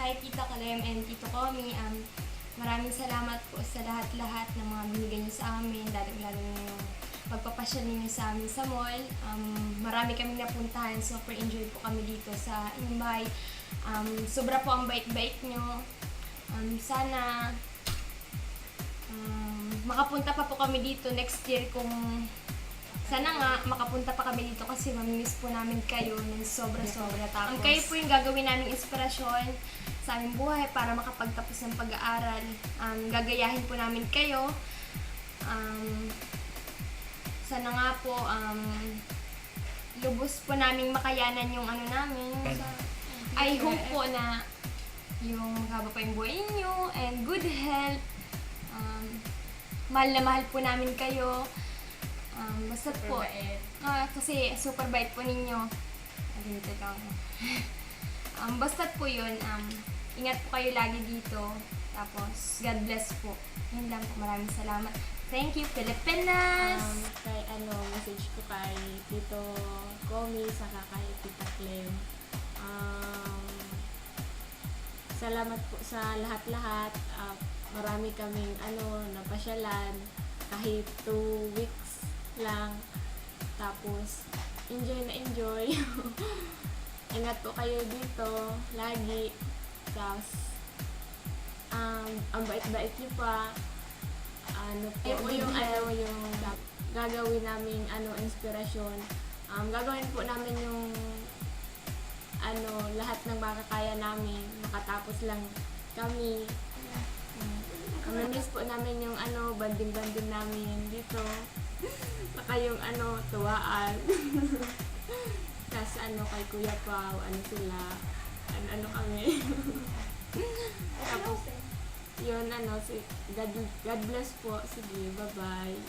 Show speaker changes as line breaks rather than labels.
Hi Tita Kalem and Tito Komi. Maraming salamat po sa lahat-lahat ng mga binigay niyo sa amin, lalo yung pagpapasyal ninyo sa amin sa mall. Marami kaming napuntahan, super enjoy po kami dito sa inyong bahay. Sobra po ang bait-bait nyo. Sana makapunta pa po kami dito next year kung sana nga makapunta pa kami dito kasi mamimiss po namin kayo ng sobra-sobra. Tapos kayo po yung gagawin naming inspirasyon sa aming buhay para makapagtapos ng pag-aaral. Gagayahin po namin kayo. Sana nga po lubos po naming makayanan yung ano namin. I hope po na yung haba pa yung buhay niyo and good health. Mahal na mahal po namin kayo. Basta po, kasi super bait po ninyo. Dito lang. Basta po yun, ingat po kayo lagi dito. Tapos, God bless po. Yun lang po, maraming salamat. Thank you, Pilipinas!
Message ko kay Tito Komi, saka kay Tita Clem. Salamat po sa lahat-lahat. Marami kaming napasyalan kahit 2 weeks lang. Tapos, enjoy na enjoy. Ingat po kayo dito, lagi. Tapos, ang bait-bait niyo pa. Yung gagawin namin inspirasyon. Gagawin po namin yung lahat ng makakaya namin. Makatapos lang kami. Miss po namin yung banding-banding namin dito. Saka yung tuwaan. Tapos kay Kuya Pao, sila, kami. Tapos, yun, God bless po. Sige, bye-bye.